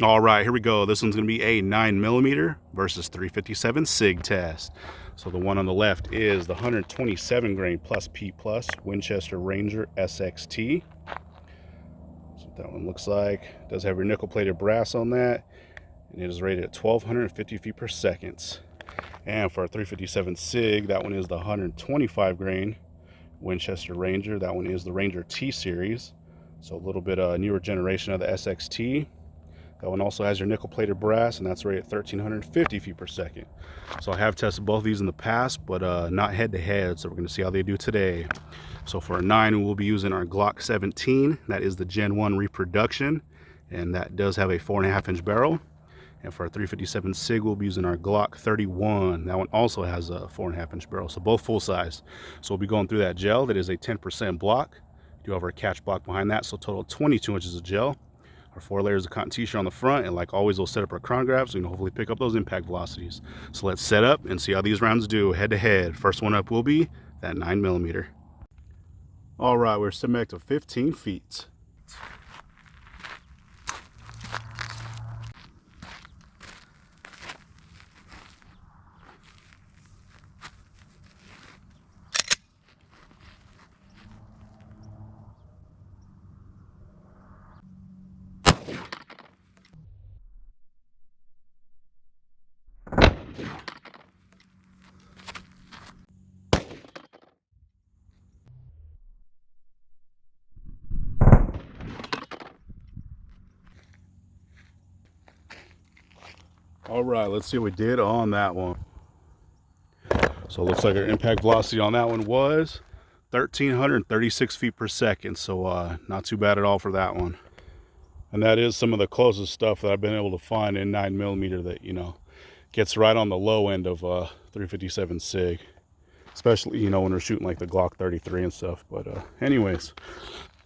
All right, here we go. This one's going to be a 9mm versus 357 SIG test. So the one on the left is the 127 grain plus P plus Winchester Ranger SXT. That's what that one looks like. It does have your nickel plated brass on that, and it is rated at 1250 feet per second. And for a 357 SIG, that one is the 125 grain Winchester Ranger. That one is the Ranger T series, so a little bit newer generation of the SXT. That one also has your nickel plated brass, and that's rated at 1350 feet per second. So I have tested both of these in the past, but not head to head. So we're going to see how they do today. So for a 9, we'll be using our Glock 17. That is the Gen 1 reproduction, and that does have a 4.5-inch barrel. And for a 357 SIG, we'll be using our Glock 31. That one also has a 4.5-inch barrel, so both full size. So we'll be going through that gel. That is a 10% block. Do have our catch block behind that, so total 22 inches of gel. Our 4 layers of cotton t-shirt on the front, and like always, we'll set up our chron grabs so we can hopefully pick up those impact velocities. So let's set up and see how these rounds do head to head. First one up will be that 9mm. All right, we're setting back to 15 feet. All right, let's see what we did on that one. So it looks like our impact velocity on that one was 1,336 feet per second. So not too bad at all for that one. And that is some of the closest stuff that I've been able to find in 9mm that, gets right on the low end of 357 SIG. Especially, when we're shooting like the Glock 33 and stuff. But anyways,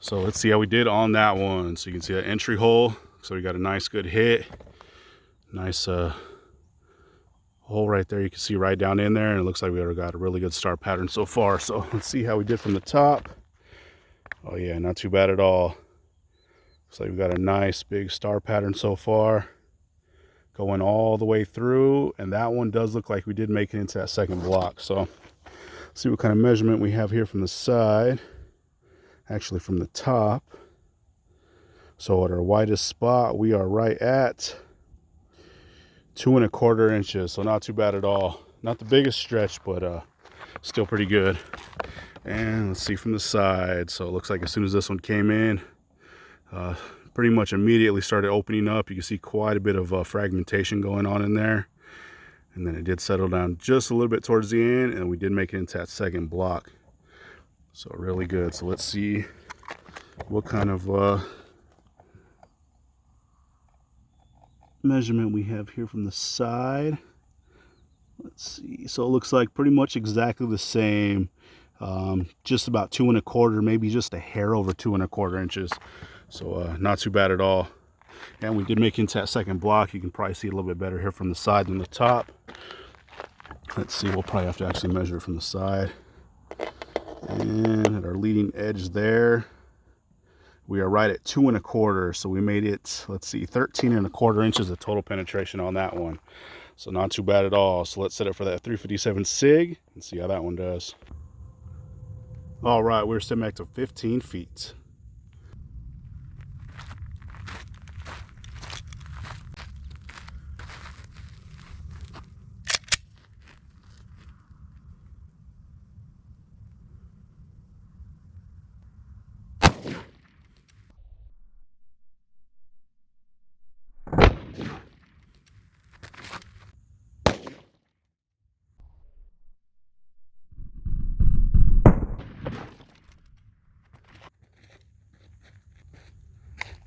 so let's see how we did on that one. So you can see that entry hole. So we got a nice good hit. Nice hole right there. You can see right down in there, and it looks like we got a really good star pattern so far. So let's see how we did from the top. Oh yeah, not too bad at all. Looks like we got a nice big star pattern so far, going all the way through, and that one does look like we did make it into that second block. So let's see what kind of measurement we have here from the side, actually from the top. So at our widest spot, we are right at 2¼ inches, so not too bad at all. Not the biggest stretch, but still pretty good. And let's see from the side. So it looks like as soon as this one came in, pretty much immediately started opening up. You can see quite a bit of fragmentation going on in there. And then it did settle down just a little bit towards the end, and we did make it into that second block. So really good. So let's see what kind of measurement we have here from the side. Let's see. So it looks like pretty much exactly the same. Just about 2¼ maybe just a hair over 2¼ inches. So not too bad at all. And we did make it into that second block. You can probably see a little bit better here from the side than the top. Let's see, we'll probably have to actually measure it from the side. And at our leading edge there, we are right at 2¼ so we made it, let's see, 13¼ inches of total penetration on that one. So not too bad at all. So let's set it for that 357 SIG and see how that one does. All right, we're stepping back to 15 feet.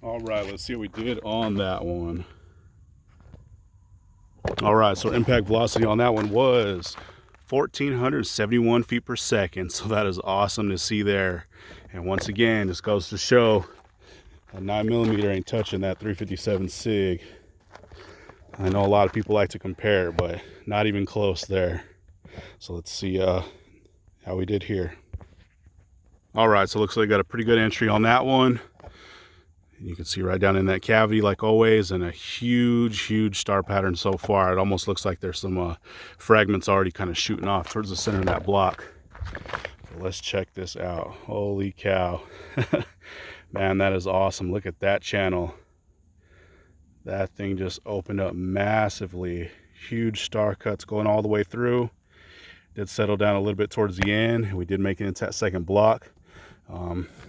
All right, let's see what we did on that one. All right, so impact velocity on that one was 1,471 feet per second. So that is awesome to see there. And once again, this goes to show a 9mm ain't touching that 357 SIG. I know a lot of people like to compare, but not even close there. So let's see how we did here. All right, so it looks like I got a pretty good entry on that one. You can see right down in that cavity, like always, and a huge star pattern so far. It almost looks like there's some fragments already kind of shooting off towards the center of that block. But let's check this out. Holy cow. Man, that is awesome. Look at that channel. That thing just opened up massively. Huge star cuts going all the way through. Did settle down a little bit towards the end. We did make it into that second block.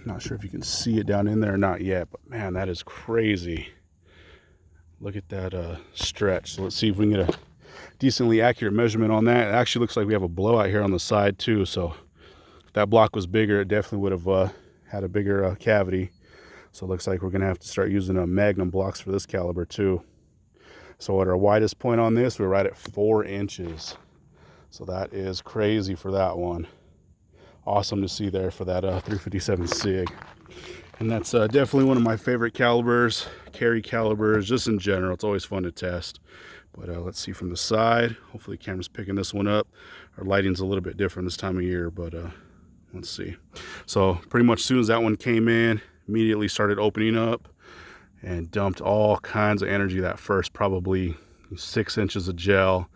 Not sure if you can see it down in there or not yet, but man, that is crazy. Look at that stretch. So let's see if we can get a decently accurate measurement on that. It actually looks like we have a blowout here on the side too. So if that block was bigger, it definitely would have had a bigger cavity. So it looks like we're gonna have to start using Magnum blocks for this caliber too. So at our widest point on this, we're right at 4 inches. So that is crazy for that one. Awesome to see there for that 357 SIG. And that's definitely one of my favorite calibers, carry calibers, just in general. It's always fun to test. But let's see from the side. Hopefully the camera's picking this one up. Our lighting's a little bit different this time of year, but let's see. So pretty much as soon as that one came in, immediately started opening up and dumped all kinds of energy that first probably 6 inches of gel,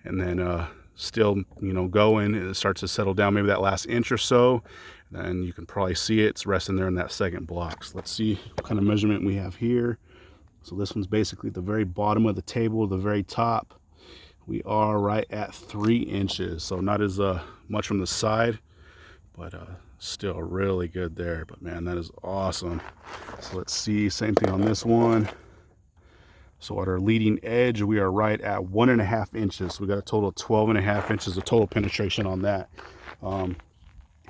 and then still, you know, going. It starts to settle down maybe that last inch or so, then you can probably see it's resting there in that second block. So let's see what kind of measurement we have here. So this one's basically at the very bottom of the table, the very top. We are right at 3 inches, so not as much from the side, but still really good there. But man, that is awesome. So let's see, same thing on this one. So at our leading edge, we are right at 1.5 inches. So we got a total of 12.5 inches of total penetration on that.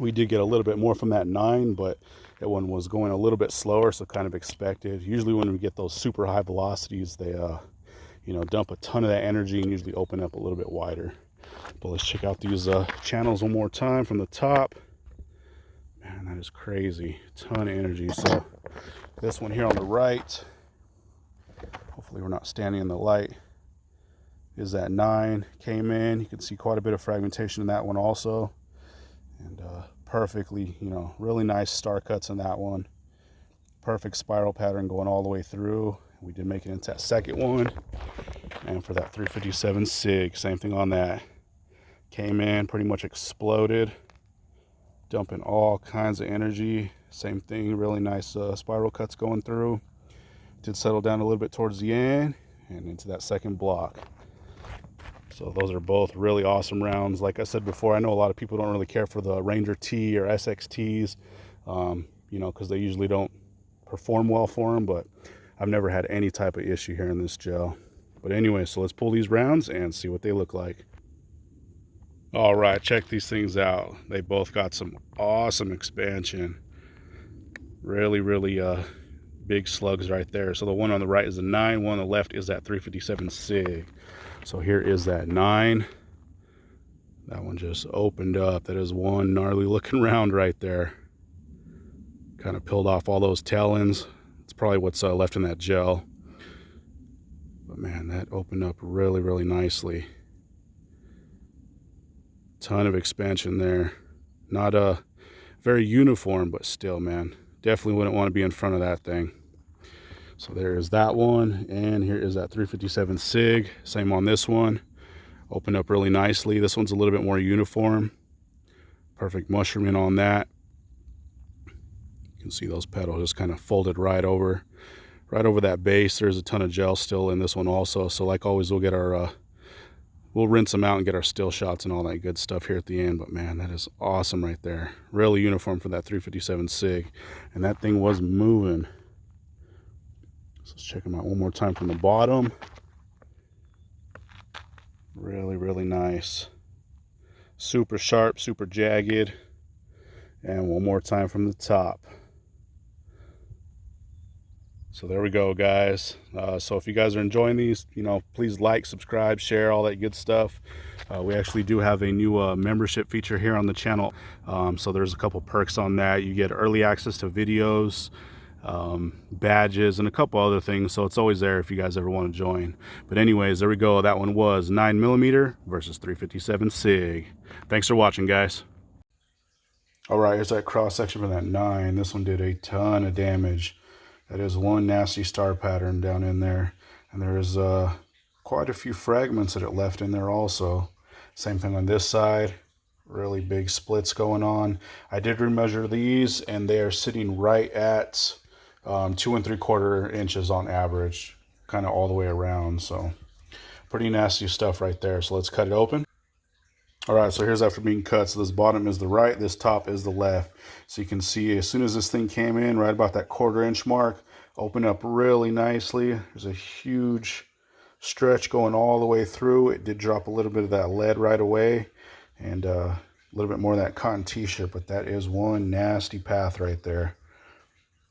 We did get a little bit more from that 9, but that one was going a little bit slower, so kind of expected. Usually when we get those super high velocities, they you know, dump a ton of that energy and usually open up a little bit wider. But let's check out these channels one more time from the top. Man, that is crazy. Ton of energy. So this one here on the right, hopefully we're not standing in the light, is that 9, came in. You can see quite a bit of fragmentation in that one also. And perfectly, you know, really nice star cuts in that one. Perfect spiral pattern going all the way through. We did make it into that second one. And for that 357 SIG, same thing on that. Came in, pretty much exploded, dumping all kinds of energy. Same thing, really nice spiral cuts going through. Did settle down a little bit towards the end and into that second block. So those are both really awesome rounds. Like I said before, I know a lot of people don't really care for the Ranger T or SXTs, you know, because they usually don't perform well for them, but I've never had any type of issue here in this gel. But anyway, so let's pull these rounds and see what they look like. All right, check these things out. They both got some awesome expansion. Really big slugs right there. So the one on the right is a 9, one on the left is that 357 SIG. So here is that 9. That one just opened up. That is one gnarly looking round right there. Kind of peeled off all those tail ends. It's probably what's left in that gel. But man, that opened up really nicely. Ton of expansion there. Not very uniform, but still, man, definitely wouldn't want to be in front of that thing. So there is that one, and here is that 357 SIG. Same on this one. Opened up really nicely. This one's a little bit more uniform. Perfect mushrooming on that. You can see those petals just kind of folded right over that base. There's a ton of gel still in this one also. So like always, we'll get our we'll rinse them out and get our still shots and all that good stuff here at the end. But man, that is awesome right there. Really uniform for that 357 SIG, and that thing was moving. So let's check them out one more time from the bottom. Really nice. Super sharp, super jagged. And one more time from the top. So there we go, guys. So if you guys are enjoying these, you know, please like, subscribe, share, all that good stuff. We actually do have a new membership feature here on the channel. So there's a couple perks on that. You get early access to videos, badges, and a couple other things. So it's always there if you guys ever want to join. But anyways, there we go. That one was 9mm versus 357 SIG. Thanks for watching, guys. All right, here's that cross section for that 9. This one did a ton of damage. That is one nasty star pattern down in there. And there's quite a few fragments that it left in there also. Same thing on this side. Really big splits going on. I did remeasure these, and they are sitting right at 2 3/4 inches on average, kind of all the way around. So pretty nasty stuff right there. So let's cut it open. All right, so here's after being cut. So this bottom is the right, this top is the left. So you can see as soon as this thing came in, right about that 1/4 inch mark, opened up really nicely. There's a huge stretch going all the way through. It did drop a little bit of that lead right away, and a little bit more of that cotton t-shirt, but that is one nasty path right there.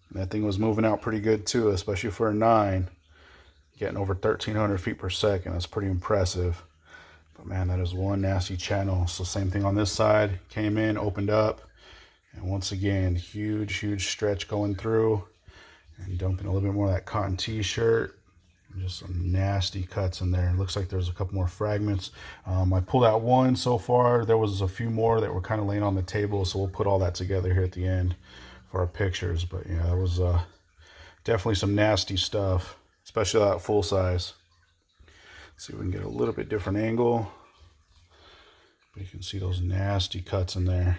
And that thing was moving out pretty good too, especially for a 9, getting over 1,300 feet per second. That's pretty impressive. But man, that is one nasty channel. So same thing on this side, came in, opened up, and once again, huge stretch going through, and dumping a little bit more of that cotton t-shirt. Just some nasty cuts in there. It looks like there's a couple more fragments. I pulled out one so far. There was a few more that were kind of laying on the table, so we'll put all that together here at the end for our pictures. But yeah, that was definitely some nasty stuff, especially that full size. Let's see if we can get a little bit different angle. But you can see those nasty cuts in there.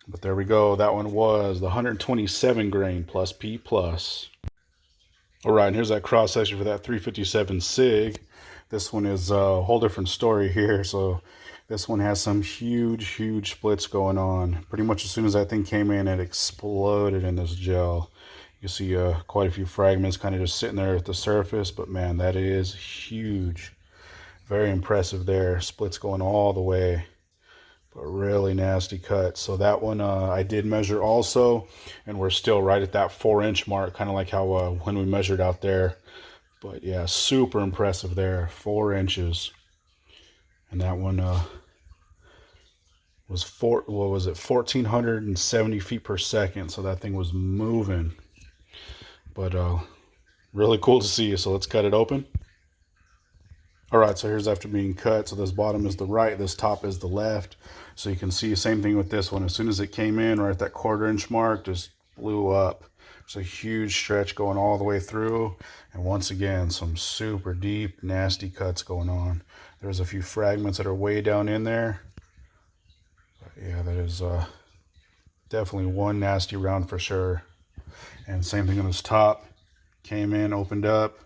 But there we go. That one was the 127 grain plus P plus. All right, and here's that cross section for that 357 SIG. This one is a whole different story here. So this one has some huge splits going on. Pretty much as soon as that thing came in, it exploded in this gel. You see quite a few fragments kind of just sitting there at the surface, but man, that is huge. Very impressive there. Splits going all the way. But really nasty cut. So that one I did measure also, and we're still right at that 4-inch mark, kind of like how when we measured out there. But yeah, super impressive there, 4 inches. And that one was 1,470 feet per second. So that thing was moving. But really cool to see. So let's cut it open. All right, so here's after being cut. So this bottom is the right, this top is the left. So you can see same thing with this one. As soon as it came in, right at that 1/4 inch mark, just blew up. It's a huge stretch going all the way through. And once again, some super deep, nasty cuts going on. There's a few fragments that are way down in there. But yeah, that is definitely one nasty round for sure. And same thing on this top. Came in, opened up.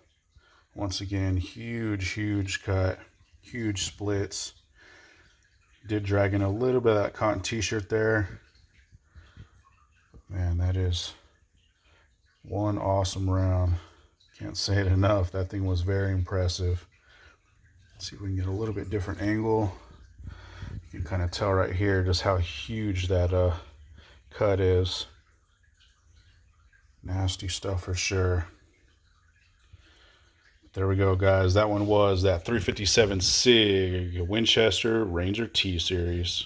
Once again, huge cut, huge splits. Did drag in a little bit of that cotton t-shirt there. Man, that is one awesome round. Can't say it enough. That thing was very impressive. Let's see if we can get a little bit different angle. You can kind of tell right here just how huge that cut is. Nasty stuff for sure. There we go, guys. That one was that 357 SIG Winchester Ranger T Series.